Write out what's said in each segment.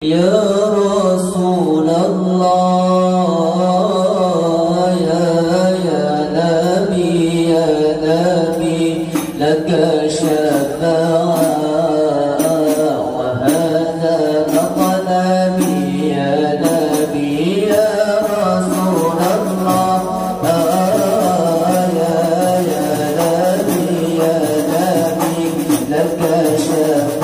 يا رسول الله يا نبي لك شفاعة وهذا مقدمي يا نبي يا رسول الله يا نبي لك شفاعة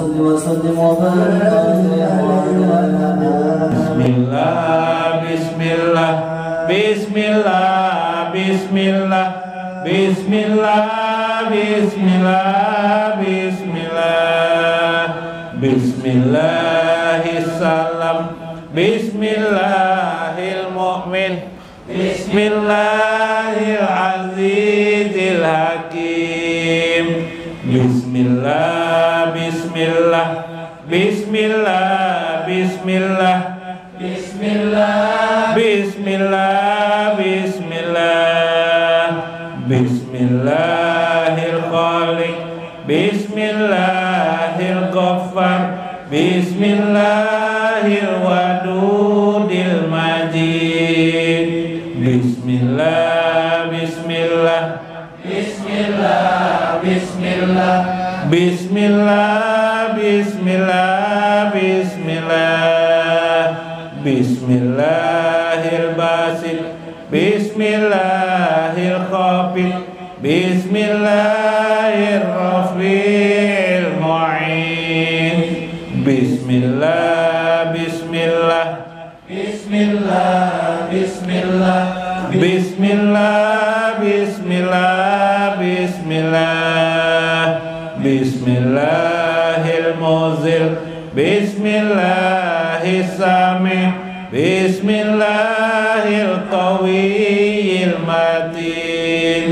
صل وسلم وبارك عليه وعلى Bismillah, Bismillah, Bismillah, Bismillah, Bismillah, Bismillah, Bismillah, Bismillahirsalam, Bismillahil mu'min, Bismillahir'azizil hakim, Bismillah, Bismillah, Bismillah, Bismillah, Bismillah, Bismillah, Bismillah, Bismillahil Khaliq, Bismillahil Ghaffar, Bismillahil Wadudil Majid, Bismillah, Bismillah, Bismillah, Bismillah, Bismillah, Bismillah, Bismillah, Bismillahil Basit, Bismillahil Khafid, Bismillahir Rafi'il Mu'in, Bismillah, Bismillah, Bismillah, Bismillah, Bismillah, Bismillah, Bismillah, Bismillahil Muzil, Bismillahis Sami, Bismillahil Qawiyil Matin,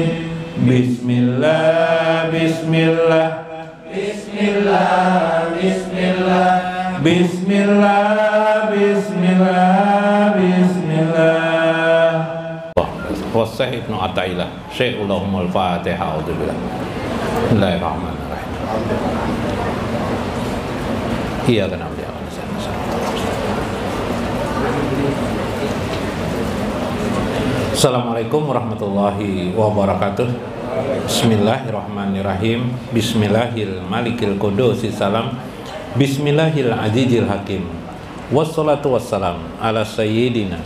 Bismillah, Bismillah, Bismillah, Bismillah, Bismillah, Bismillah, Bismillah. Wassahi ibnu Atailah, Syekhulahumul Fatihah, A'udzubillah. Bismillahirrahmanirrahim. Iya kenapa dia? Assalamualaikum warahmatullahi wabarakatuh. Bismillahirrahmanirrahim. Bismillahil malikil qudusis salam. Bismillahil azizil hakim. Wassalatu wassalam ala sayyidina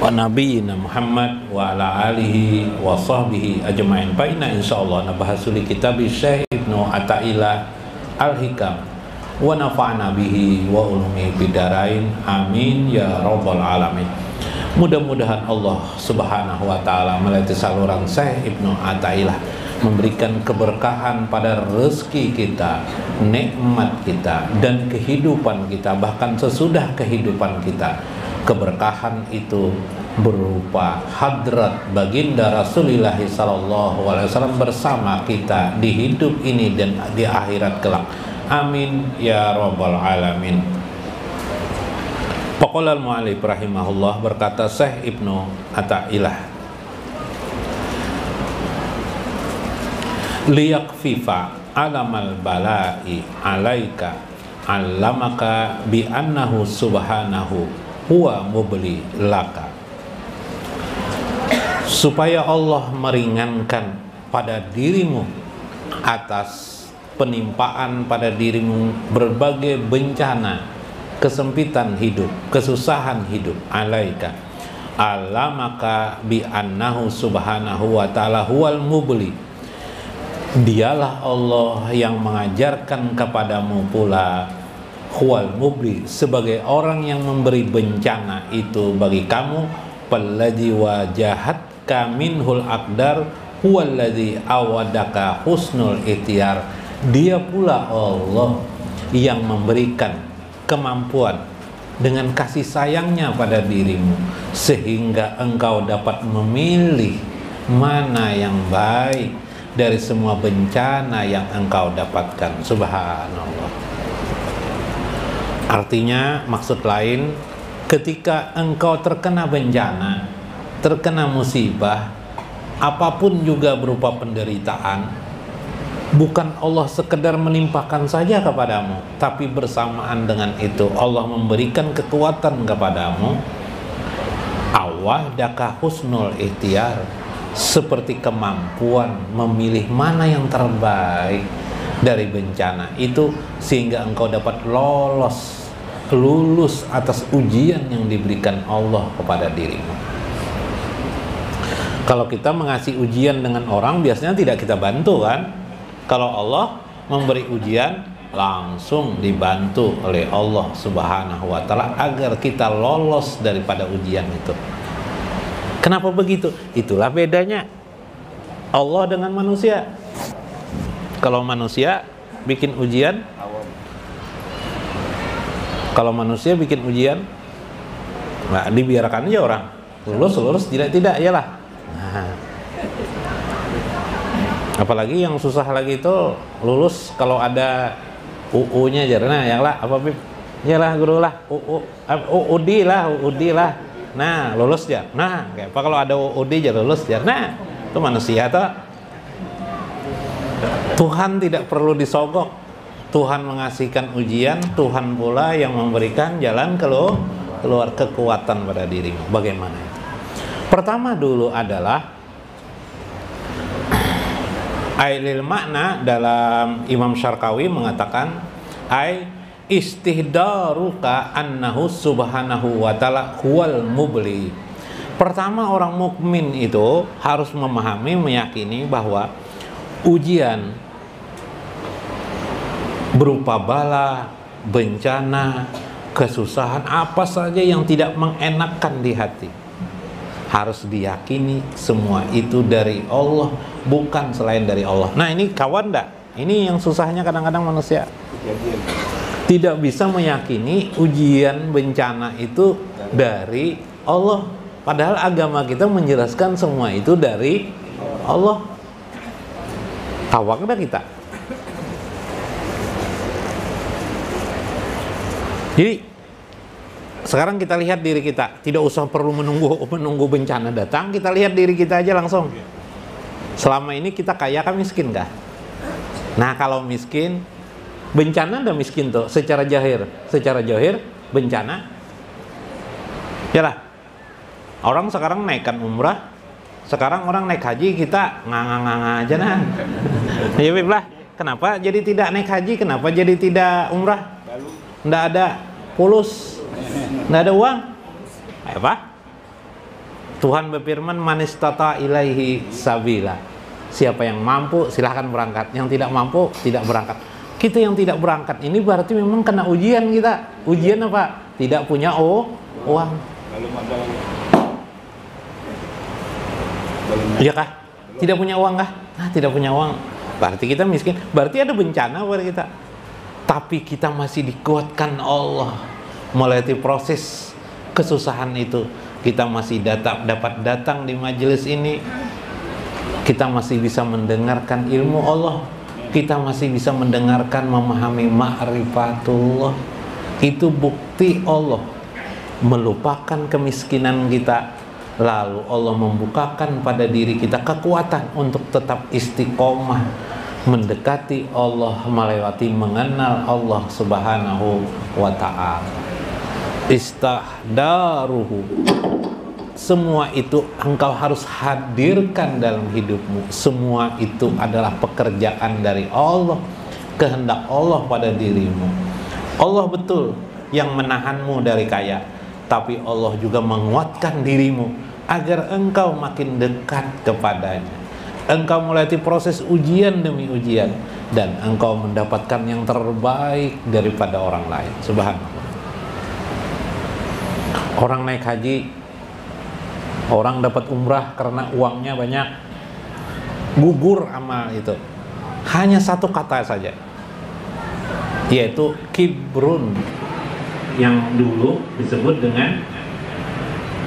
wa nabiyyina Muhammad wa ala alihi wa sahbihi ajma'in. Paina insyaallah nabahasuli kitab Syekh Ibnu Atailah Al-Hikam wa nafa'na bihi wa ulumi bidarain, amin ya rabbal alamin. Mudah-mudahan Allah Subhanahu wa taala melalui saluran Syekh Ibnu Atailah memberikan keberkahan pada rezeki kita, nikmat kita, dan kehidupan kita, bahkan sesudah kehidupan kita. Keberkahan itu berupa hadrat baginda Rasulullah SAW bersama kita di hidup ini dan di akhirat kelak. Amin ya rabbal alamin. Faqala al-mu'allif rahimahullah, berkata Syekh Ibnu Atailah, liyakfifa alamal bala'i alaika allamaka bi annahu subhanahu huwa mubli laka. Supaya Allah meringankan pada dirimu atas penimpaan pada dirimu berbagai bencana, kesempitan hidup, kesusahan hidup, alaika alamaka bi annahu subhanahu wa ta'ala huwal mubli. Dialah Allah yang mengajarkan kepadamu pula, huwal mubli, sebagai orang yang memberi bencana itu bagi kamu, palladzi wajahatka minhul aqdar huwallazi awadaka husnul ikhtiar. Dia pula Allah yang memberikan kemampuan dengan kasih sayangnya pada dirimu, sehingga engkau dapat memilih mana yang baik dari semua bencana yang engkau dapatkan. Subhanallah. Artinya, maksud lain, ketika engkau terkena bencana, terkena musibah, apapun juga berupa penderitaan, bukan Allah sekedar melimpahkan saja kepadamu, tapi bersamaan dengan itu Allah memberikan kekuatan kepadamu. Awadaka husnul ikhtiar, seperti kemampuan memilih mana yang terbaik dari bencana itu, sehingga engkau dapat lulus atas ujian yang diberikan Allah kepada dirimu. Kalau kita mengasih ujian dengan orang, biasanya tidak kita bantu kan? Kalau Allah memberi ujian, langsung dibantu oleh Allah Subhanahu wa taala agar kita lolos daripada ujian itu. Kenapa begitu? Itulah bedanya Allah dengan manusia. Kalau manusia bikin ujian, nah, dibiarkan aja orang lulus tidak iyalah. Nah, apalagi yang susah lagi itu lulus kalau ada UU-nya aja. Nah, yang lah apa Bib? Iyalah guru lah, UUD lah. Nah, lulus ya. Nah, kayak apa kalau ada UUD aja lulus ya. Nah, itu manusia toh. Tuhan tidak perlu disogok. Tuhan mengasihkan ujian, Tuhan pula yang memberikan jalan keluar kekuatan pada dirimu. Bagaimana itu? Pertama dulu adalah ailil makna dalam Imam Syarqawi mengatakan istihdaruka annahu subhanahu wa ta'ala huwal mubli. Pertama orang mukmin itu harus memahami, meyakini bahwa ujian berupa bala, bencana, kesusahan apa saja yang tidak mengenakkan di hati harus diyakini semua itu dari Allah, bukan selain dari Allah. Nah ini kawan dah, ini yang susahnya kadang-kadang manusia tidak bisa meyakini ujian bencana itu dari Allah, padahal agama kita menjelaskan semua itu dari Allah. Tawak dah kita. Jadi sekarang kita lihat diri kita, tidak usah perlu menunggu bencana datang, kita lihat diri kita aja langsung. Selama ini kita kaya kan miskin kah? Nah kalau miskin, bencana udah miskin tuh secara jahir bencana. Yalah, orang sekarang naikkan umrah, sekarang orang naik haji, kita nganga-nganga aja nah. Ya lah, kenapa jadi tidak naik haji? Kenapa jadi tidak umrah? Nggak ada pulus, nggak ada uang. Apa? Tuhan berfirman, manistata ilaihi sabila. Siapa yang mampu silahkan berangkat, yang tidak mampu tidak berangkat. Kita yang tidak berangkat ini berarti memang kena ujian kita. Ujian apa? Tidak punya uang. Iya kah? Tidak punya uang kah? Nah, tidak punya uang. Berarti kita miskin. Berarti ada bencana buat kita. Tapi kita masih dikuatkan Allah melalui proses kesusahan itu. Kita masih dapat datang di majelis ini. Kita masih bisa mendengarkan ilmu Allah. Kita masih bisa mendengarkan, memahami ma'rifatullah. Itu bukti Allah melupakan kemiskinan kita. Lalu Allah membukakan pada diri kita kekuatan untuk tetap istiqomah mendekati Allah, melewati mengenal Allah Subhanahu wa ta'ala. Istahdaruhu, semua itu engkau harus hadirkan dalam hidupmu. Semua itu adalah pekerjaan dari Allah, kehendak Allah pada dirimu. Allah betul yang menahanmu dari kaya, tapi Allah juga menguatkan dirimu agar engkau makin dekat kepadanya. Engkau melewati proses ujian demi ujian, dan engkau mendapatkan yang terbaik daripada orang lain. Subhanallah. Orang naik haji, orang dapat umrah karena uangnya banyak, gugur amal itu. Hanya satu kata saja, yaitu kibrun, yang dulu disebut dengan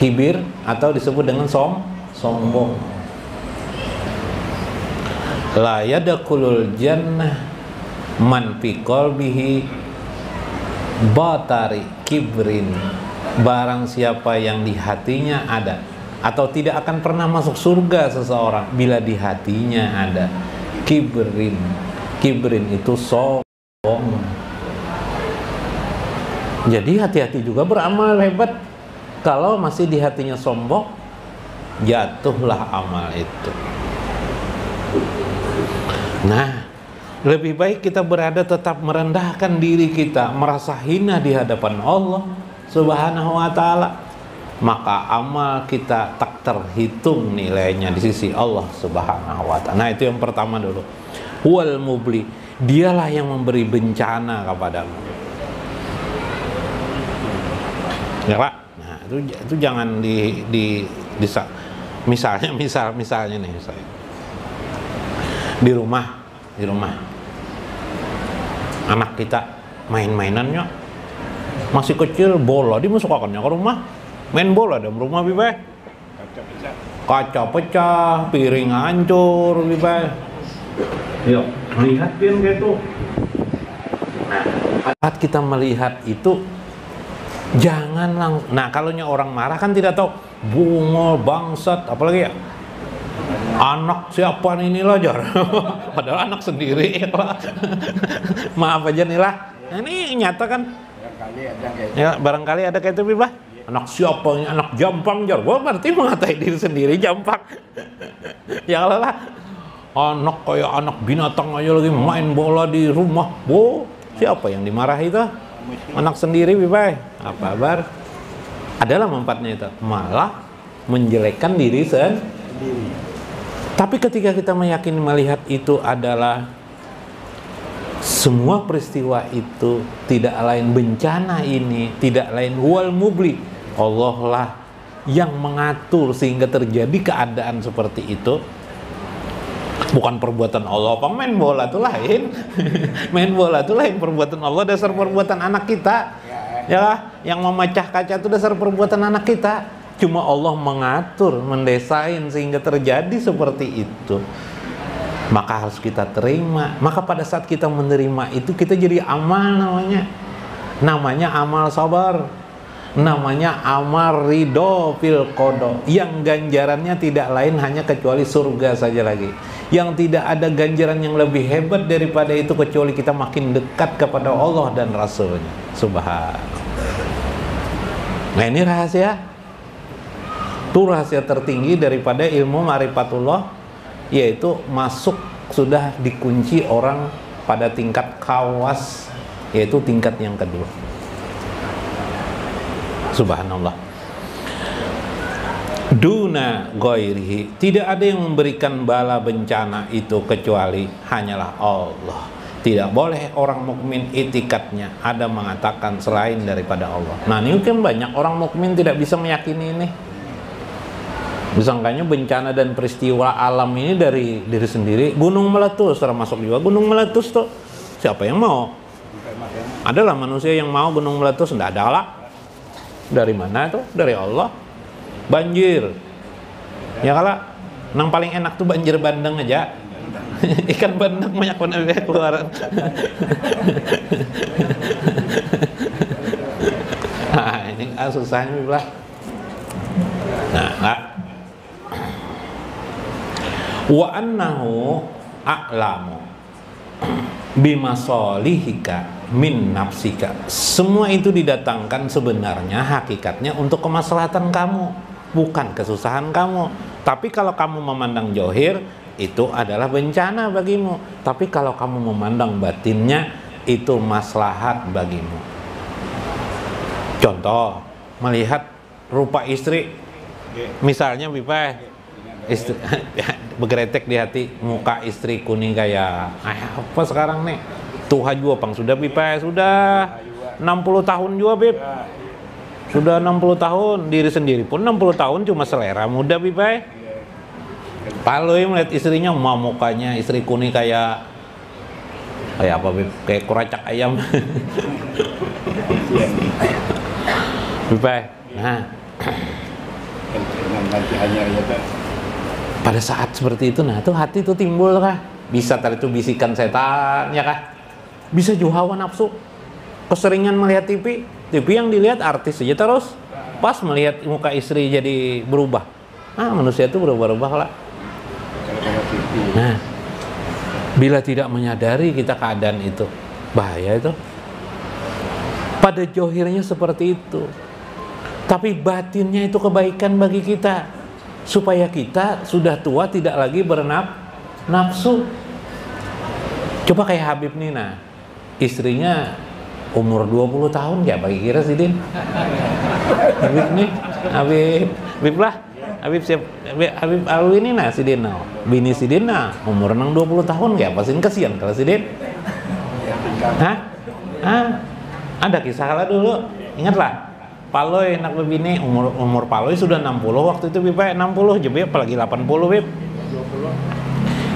kibir atau disebut dengan sombong. La yadkhulul jannah man fi qalbihi batari kibrin. Barang siapa yang di hatinya ada, atau tidak akan pernah masuk surga seseorang bila di hatinya ada kibrin. Kibrin itu sombong. Jadi hati-hati juga beramal hebat. Kalau masih di hatinya sombong, jatuhlah amal itu. Nah, lebih baik kita berada tetap merendahkan diri kita, merasa hina di hadapan Allah Subhanahu wa ta'ala. Maka amal kita tak terhitung nilainya di sisi Allah Subhanahu wa ta'ala. Nah, itu yang pertama dulu. Wal mubli, dialah yang memberi bencana kepadamu. Ya Pak. Nah, itu jangan misalnya nih, di rumah anak kita main-mainannya masih kecil, bola dimasukkannya ke rumah, main bola dalam rumah bibai, kaca pecah, piring hancur bibai. Yuk lihatin gitu. Nah, saat kita melihat itu jangan nah kalau orang marah kan tidak tahu bunga bangsat apalagi ya anak siapa ini lah jar. Padahal anak sendiri maaf aja nih lah. Nah, ini nyata kan barangkali ada kayak itu Bibah. Anak siapa ini, anak jampang jar. Wah, berarti mengatai diri sendiri jampang. Ya Allah lah, anak kayak anak binatang aja lagi main bola di rumah. Siapa yang dimarahi itu? Anak sendiri Bibah. Apa kabar? Adalah manfaatnya itu, malah menjelekkan diri sendiri. Tapi ketika kita meyakini melihat itu adalah semua peristiwa itu tidak lain bencana ini, tidak lain huwal mubli, Allah lah yang mengatur sehingga terjadi keadaan seperti itu. Bukan perbuatan Allah. Apa main bola itu lain. Main bola itu lain perbuatan Allah, dasar perbuatan anak kita. Ya, yang memecah kaca itu dasar perbuatan anak kita. Cuma Allah mengatur, mendesain sehingga terjadi seperti itu. Maka harus kita terima. Maka pada saat kita menerima itu, kita jadi amal namanya. Namanya amal sabar. Namanya amal ridho fil qada. Yang ganjarannya tidak lain hanya kecuali surga saja lagi. Yang tidak ada ganjaran yang lebih hebat daripada itu kecuali kita makin dekat kepada Allah dan Rasulnya. Subhanallah. Nah, ini rahasia. Itu rahasia tertinggi daripada ilmu ma'rifatullah, yaitu masuk sudah dikunci orang pada tingkat khawas, yaitu tingkat yang kedua. Subhanallah. Duna ghairihi, tidak ada yang memberikan bala bencana itu kecuali hanyalah Allah. Tidak boleh orang mukmin itikadnya ada mengatakan selain daripada Allah. Nah, ini kan banyak orang mukmin tidak bisa meyakini ini. Disangkanya bencana dan peristiwa alam ini dari diri sendiri. Gunung meletus termasuk juga gunung meletus tuh. Siapa yang mau? Adalah manusia yang mau gunung meletus, enggak ada lah. Dari mana tuh? Dari Allah. Banjir. Ya kala, yang paling enak tuh banjir bandeng aja. Ikan bandeng banyak banget keluaran. Nah, ini susahnya bilang. Nah, wa annahu a'lamu bimasolihika min nafsika. Semua itu didatangkan sebenarnya hakikatnya untuk kemaslahatan kamu, bukan kesusahan kamu. Tapi kalau kamu memandang johir, itu adalah bencana bagimu. Tapi kalau kamu memandang batinnya, itu maslahat bagimu. Contoh, melihat rupa istri, misalnya Bipa, istri bergeretek di hati, muka istri kuning kayak apa sekarang nih? Tuha juga pang sudah Bipa, sudah 60 tahun juga Bib. Sudah 60 tahun, diri sendiri pun 60 tahun cuma selera muda Bipa. Paloi melihat istrinya, mukanya istri kuning kayak apa Bib? Kayak kuracak ayam. Bipa. Nah, pada saat seperti itu, nah tuh hati tuh timbul kah? Bisa tadi itu bisikan setan ya kah? Bisa juga hawa nafsu. Keseringan melihat TV yang dilihat artis saja terus. Pas melihat muka istri jadi berubah. Manusia itu berubah-ubah lah. Nah, bila tidak menyadari kita keadaan itu, bahaya itu. Pada johirnya seperti itu. Tapi batinnya itu kebaikan bagi kita, supaya kita sudah tua tidak lagi bernafsu. Coba kayak Habib Nina, istrinya umur 20 tahun ya bagi kira sih Din. Habib nih, Habib lah, Habib siap, Habib Alwi Nina si Din, bini si Din umur 20 tahun ya, pasin kasihan kalau si Din. Hah? Ada kisah kala dulu. Ingatlah. Paloy nak bebini umur Paloy sudah 60 waktu itu Bipa 60 jadi apalagi 80 Bib.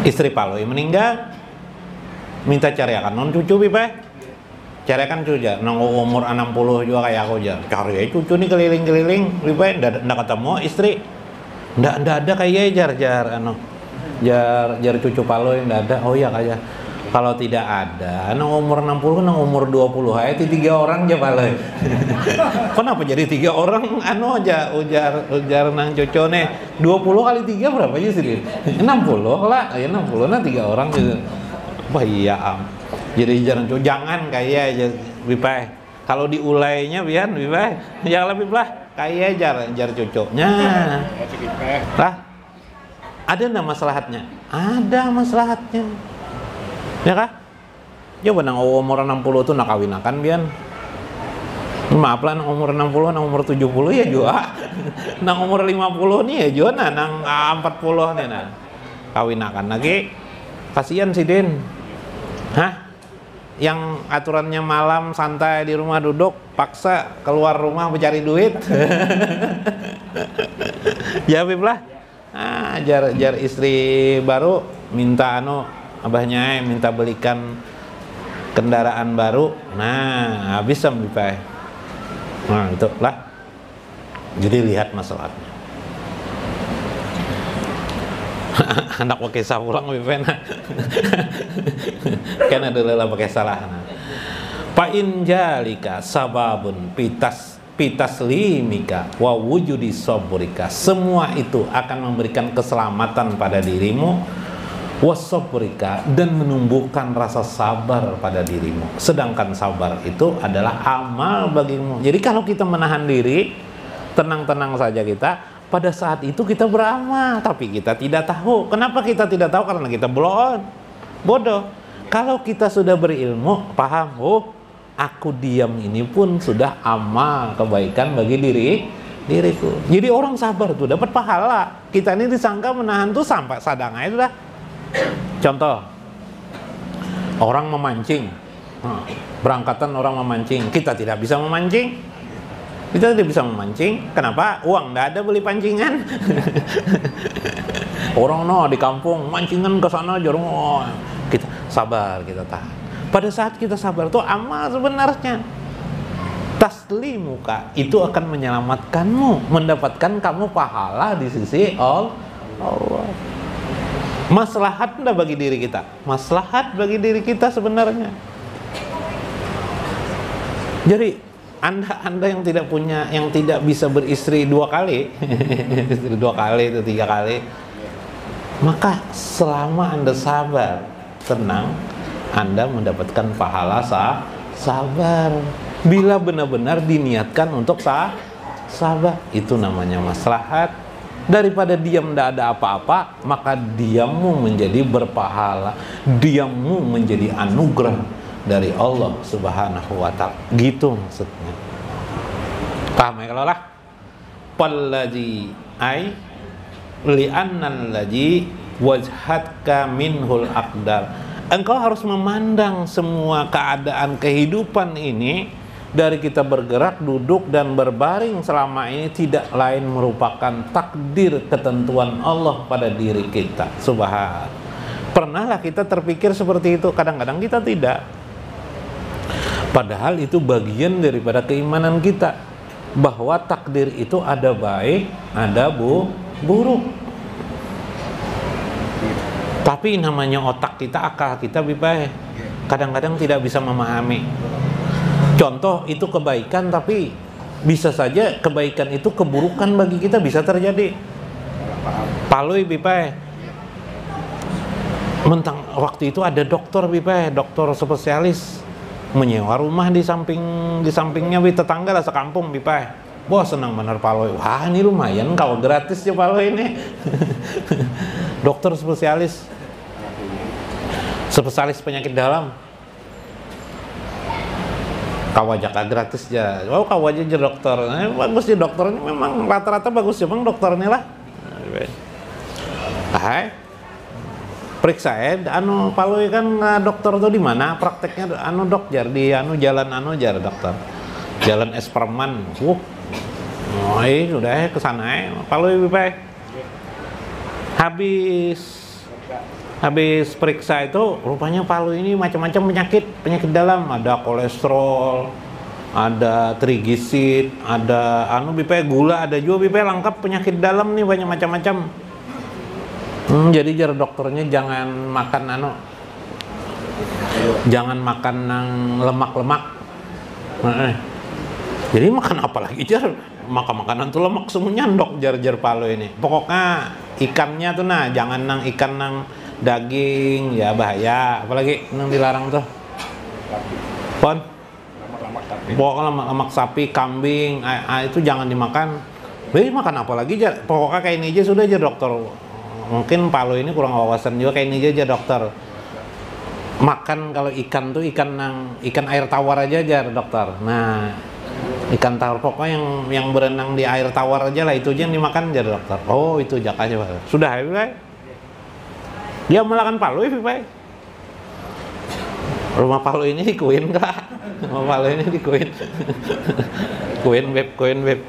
Istri Paloy meninggal. Minta cariakan non cucu Bipa. Cariakan cucu aja. Nang umur 60 juga kayak aku aja. Cari cucu nih keliling-keliling Bipa ndak ketemu istri. Ndak ada kayak jar cucu Paloy ndak ada. Oh iya kayak kalau tidak ada, nang umur 60, nang umur 20 aja 3 orang aja Paloy. Kenapa jadi 3 orang aja ujar nang cucu nih 20 kali 3 berapa aja sih? 60 lah, ya 60 nah 3 orang gitu. Wah iya jadi jangan kayak aja Bipa. Kalau diulainya biar Bipa, jangan lebih lah kayak jar cucunya. Lah, ada nggak maslahatnya? Ada maslahatnya. Ya kah? Coba nang umur 60 tuh nak kawinakan bian. Maaf lah nang umur 60, nang umur 70 ya juga. Nang umur 50 nih ya juga nang 40 nih nah. Kawinakan lagi. Kasihan si Din. Hah? Yang aturannya malam santai di rumah duduk, paksa keluar rumah mencari duit. Ya Bib lah. Jar istri baru minta abahnya minta belikan kendaraan baru. Nah, habis Bipa. Nah, itulah. Jadi lihat masalahnya. Anak pakai pulang Bipa. Kan ada lelah pakai salah. Pa injalika sababun pitas limika wa wujudi sabrika. Semua itu akan memberikan keselamatan pada dirimu. Wasobrika dan menumbuhkan rasa sabar pada dirimu. Sedangkan sabar itu adalah amal bagimu. Jadi kalau kita menahan diri, tenang-tenang saja kita, pada saat itu kita beramal, tapi kita tidak tahu. Kenapa kita tidak tahu? Karena kita bodoh. Kalau kita sudah berilmu, paham, aku diam ini pun sudah amal kebaikan bagi diriku. Jadi orang sabar tuh dapat pahala. Kita ini disangka menahan tuh sampai sadangnya itu dah. Contoh, orang memancing, berangkatan orang memancing, kita tidak bisa memancing. Kenapa? Uang tidak ada beli pancingan. Orang di kampung mancingan ke sana jorong. Kita sabar, kita tahan. Pada saat kita sabar tuh amal sebenarnya. Taslimuka itu akan menyelamatkanmu, mendapatkan kamu pahala di sisi Allah. Maslahat enggak bagi diri kita? Maslahat bagi diri kita sebenarnya. Jadi anda yang tidak punya, yang tidak bisa beristri 2 kali, istri 2 kali itu 3 kali, maka selama anda sabar, tenang, anda mendapatkan pahala sabar. Bila benar-benar diniatkan untuk sabar, itu namanya maslahat. Daripada diam tidak ada apa-apa, maka diammu menjadi berpahala, diammu menjadi anugerah dari Allah Subhanahu wa ta'ala. Gitu maksudnya. Paham ya kalau lah? Pallaji ay li'annal ladzi wajhatka minhul aqdar. Engkau harus memandang semua keadaan kehidupan ini dari kita bergerak, duduk dan berbaring selama ini tidak lain merupakan takdir ketentuan Allah pada diri kita. Subhan. Pernahlah kita terpikir seperti itu? Kadang-kadang kita tidak. Padahal itu bagian daripada keimanan kita, bahwa takdir itu ada baik, ada buruk. Tapi namanya otak kita, akal kita kadang-kadang tidak bisa memahami. Contoh itu kebaikan, tapi bisa saja kebaikan itu keburukan bagi kita bisa terjadi. Palui mentang waktu itu ada dokter dokter spesialis menyewa rumah di sampingnya tetangga lah sekampung Wah senang benar Palui. Wah ini lumayan kalau gratis ya Palui ini. Dokter spesialis penyakit dalam. Kawajaka gratis ya. Oh kawajak aja dokter. Bagus ya dokternya, memang rata-rata bagus ya bang dokternya lah. periksa anu paloi kan dokter tuh di mana prakteknya anu dok jar di anu jalan anu jar dokter jalan Esperman sudah ke sana paloi pipe habis periksa itu rupanya paloi ini macam-macam penyakit dalam, ada kolesterol, ada trigliserid, ada anu pipe gula, ada juga pipe lengkap penyakit dalam nih banyak macam-macam. Jadi jar dokternya jangan makan nang lemak-lemak. Jadi makan apa lagi jar? Makan makanan tuh lemak semuanya dok jar palo ini. Pokoknya ikannya tuh jangan ikan nang daging ya bahaya. Apalagi nang dilarang tuh. Pon. Pokoknya lemak sapi, kambing, itu jangan dimakan. Jadi makan apa lagi jar? Pokoknya kayak ini aja sudah jar dokter. Mungkin Palo ini kurang wawasan juga kayak ini aja dokter. Makan kalau ikan tuh ikan air tawar aja dokter. Nah, ikan tawar pokoknya yang berenang di air tawar aja lah, itu aja yang dimakan aja dokter. Oh, itu jak aja Pak. Sudah ya Pak. Dia makan Palo ya Pak. Rumah Palo ini di Kuin kah? Rumah Palo ini di Kuin. Kuin web.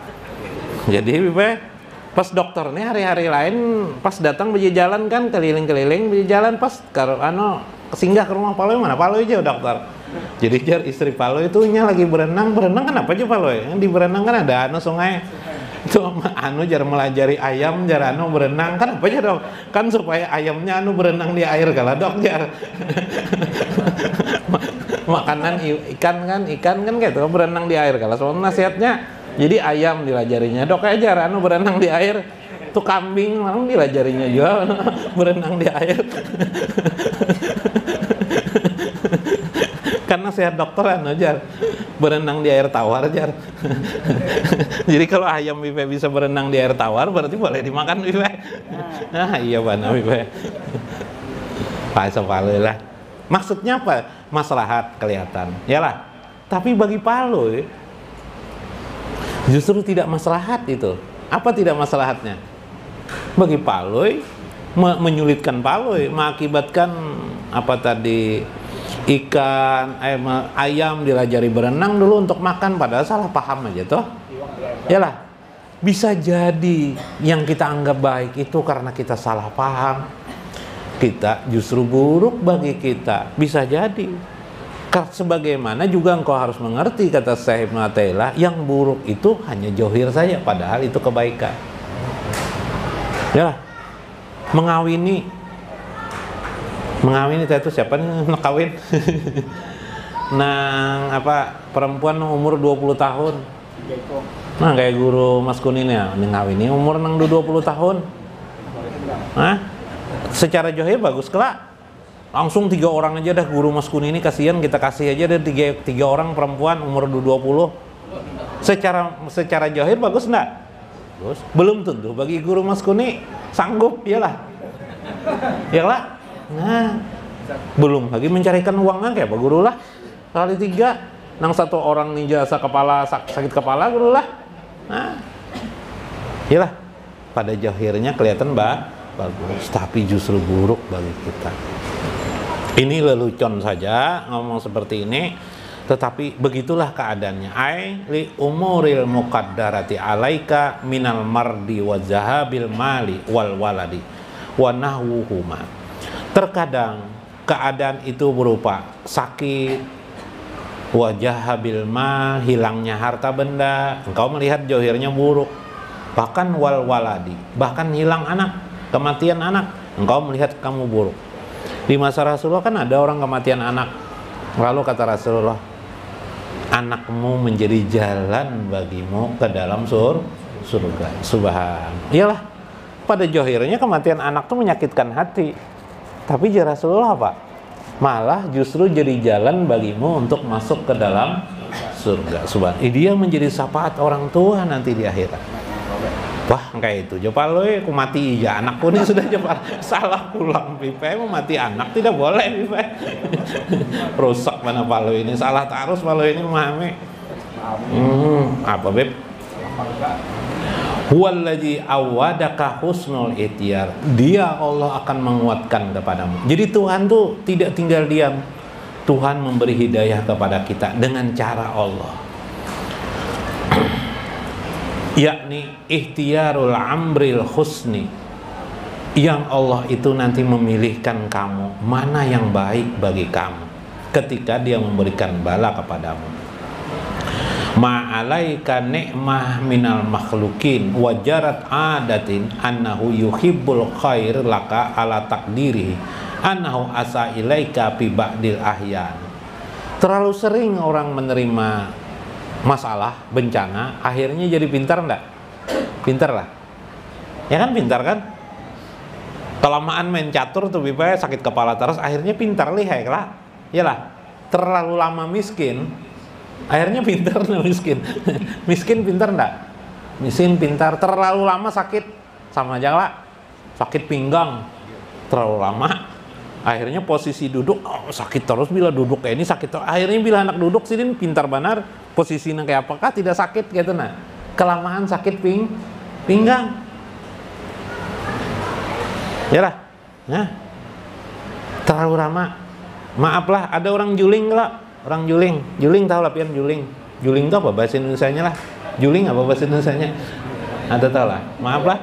Jadi Pak, pas dokter nih hari-hari lain pas datang biji jalan kan keliling-keliling biji jalan pas singgah ke rumah Palo mana Palo aja dokter. Jadi jar istri Palo itu lagi berenang kenapa aja Palo ya? Di berenang kan ada sungai itu jar melajari ayam jar berenang kan apa aja dok? Kan supaya ayamnya berenang di air kala dok jar. Makanan ikan kan gitu berenang di air kala soalnya nasihatnya. Jadi ayam dilajarinya dok aja berenang di air. Tuh kambing dilajarinya juga berenang di air. Karena sehat dokter ajar berenang di air tawar jar. Jadi kalau ayam Bipe bisa berenang di air tawar berarti boleh dimakan Bipe. Nah iya bana Bipe. Palo lah. Maksudnya apa? Maslahat kelihatan. Yalah. Tapi bagi Palo justru tidak maslahat itu. Apa tidak maslahatnya? Bagi Paloi menyulitkan Paloi, mengakibatkan apa tadi ikan, ayam dilajari berenang dulu untuk makan padahal salah paham aja toh. Yalah. Bisa jadi yang kita anggap baik itu karena kita salah paham. Kita justru buruk bagi kita. Bisa jadi. Sebagaimana juga engkau harus mengerti kata Syekh Ibnu Athaillah, yang buruk itu hanya johir saja padahal itu kebaikan. Ya, mengawini itu siapa nih ngekawin? Nang perempuan umur 20 tahun. Nah kayak guru Mas Kunin ya, ngawini umur nang 20 tahun. Secara johir bagus kelak. Langsung 3 orang aja dah guru Mas Kun ini kasihan kita kasih aja deh 3 orang perempuan umur 20. Secara jahir bagus enggak? Bagus. Belum tentu bagi guru Mas Kuni sanggup iyalah. Iyalah. Nah, belum lagi mencarikan uangnya kayak Pak Guru lah. Kali 3 nang 1 orang ninja sakit kepala guru lah. Nah. Iyalah. Pada jahirnya kelihatan bagus, tapi justru buruk bagi kita. Ini lelucon saja ngomong seperti ini, tetapi begitulah keadaannya. Ai li umuril muqaddarati alaika minal mardi wa zahabil mali wal waladi wa nahwuhuma. Terkadang keadaan itu berupa sakit, wa zahabil mal, hilangnya harta benda, engkau melihat johirnya buruk. Bahkan wal waladi, bahkan hilang anak, kematian anak, engkau melihat kamu buruk. Di masa Rasulullah kan ada orang kematian anak. Lalu kata Rasulullah, anakmu menjadi jalan bagimu ke dalam surga. Subhan. Iyalah, pada johirnya kematian anak itu menyakitkan hati. Tapi ya Rasulullah apa? Malah justru jadi jalan bagimu untuk masuk ke dalam surga. Subhan. Dia menjadi syafaat orang tua nanti di akhirat. Wah kayak itu Jepal aku mati ya anakku ini sudah Jepal salah pulang Pipe mau mati anak tidak boleh Pipe. Rusak mana Palo ini salah terus Palo ini memahami. Apa Beb? Huwallazi awadaka husnul ihtiyar. Dia Allah akan menguatkan kepadamu. Jadi Tuhan tuh tidak tinggal diam. Tuhan memberi hidayah kepada kita dengan cara Allah. Yakni ihtiyarul amril husni. Yang Allah itu nanti memilihkan kamu mana yang baik bagi kamu ketika Dia memberikan bala kepadamu. Ma'alaika ni'mah minal makhlukin wajarat adatin annahu yuhibbul khair laka ala takdiri annahu asa ilaika fi ba'dil ahyan. Terlalu sering orang menerima masalah, bencana, akhirnya jadi pintar enggak? Pintar lah. Ya kan pintar kan? Kelamaan main catur tuh bipa sakit kepala terus, akhirnya pintar lihai lah. Iyalah. Terlalu lama miskin, akhirnya pintar nah miskin. Miskin pintar enggak? Miskin pintar. Terlalu lama sakit, sama aja lah. Sakit pinggang terlalu lama, akhirnya posisi duduk sakit terus. Bila duduk kayak ini sakit terus. Akhirnya bila anak duduk sini pintar benar, posisinya kayak apakah tidak sakit gitu nah. Kelamaan sakit pinggang. Ya lah. Nah. Terlalu lama. Maaflah, ada orang juling lah. Orang juling tahu lah pian juling. Juling itu apa bahasa Indonesianya lah? Juling apa bahasa Indonesianya? Ada tahu lah. Maaf lah.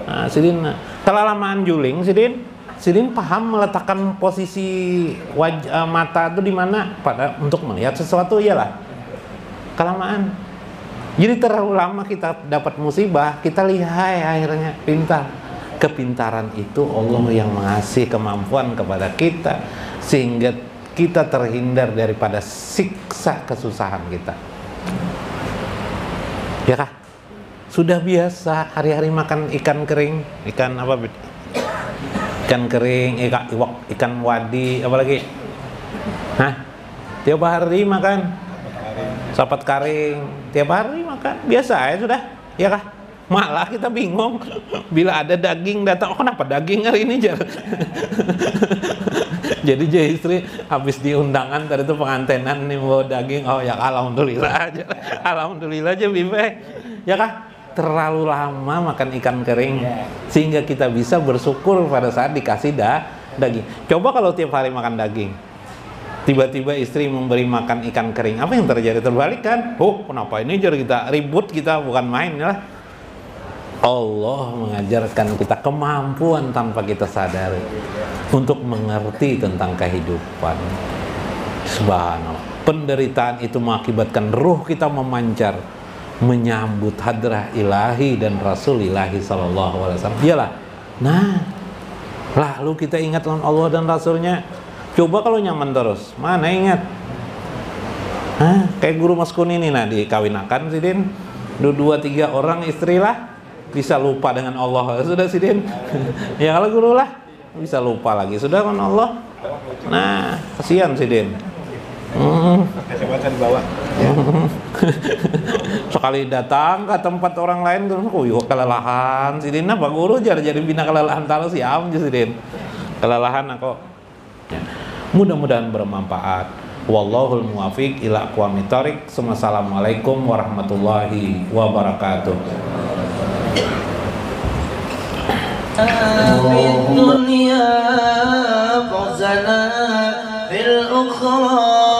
Nah, Sidin kelalamaan juling, Sidin paham meletakkan posisi mata itu di mana pada untuk melihat sesuatu iyalah. Kelamaan. Jadi terlalu lama kita dapat musibah, kita lihai akhirnya pintar. Kepintaran itu Allah yang mengasih kemampuan kepada kita sehingga kita terhindar daripada siksa kesusahan kita. Ya kah? Sudah biasa hari-hari makan ikan kering, ikan apa? Ikan kering, ikan wadi, apa lagi? Hah? Tiap hari makan. Sapat karing, tiap hari makan. Biasa ya sudah. Ya kah? Malah kita bingung bila ada daging datang, oh kenapa daging hari ini jar? Jadi istri habis diundangan tadi itu pengantenan nih bawa daging, oh ya alhamdulillah aja, alhamdulillah aja bibe, ya kah? Terlalu lama makan ikan kering sehingga kita bisa bersyukur pada saat dikasih daging. Coba kalau tiap hari makan daging, tiba-tiba istri memberi makan ikan kering, apa yang terjadi? Terbalik kan? Oh kenapa ini jar kita ribut, kita bukan main lah. Allah mengajarkan kita kemampuan tanpa kita sadari untuk mengerti tentang kehidupan. Subhanallah. Penderitaan itu mengakibatkan ruh kita memancar menyambut hadrah ilahi dan rasul ilahi sallallahu alaihi wasallam. Iyalah. Nah, lalu kita ingat Allah dan rasulnya. Coba kalau nyaman terus, mana ingat? Hah, kayak guru maskun ini nah dikawinakan Sidin. 2-3 orang istri lah. Bisa lupa dengan Allah, sudah Sidin. Ya kalau guru lah bisa lupa lagi, sudah kan Allah. Nah, kasihan Sidin. Sekali datang ke tempat orang lain, yuk kelelahan Sidin. Apa guru jadi bina kelelahan terus ya Sidin. Kelelahan aku. Ya. Mudah-mudahan bermanfaat. Wallahul muwafiq ila aqwamit thoriq. Assalamualaikum warahmatullahi wabarakatuh. في الدنيا فزنا في الأخرى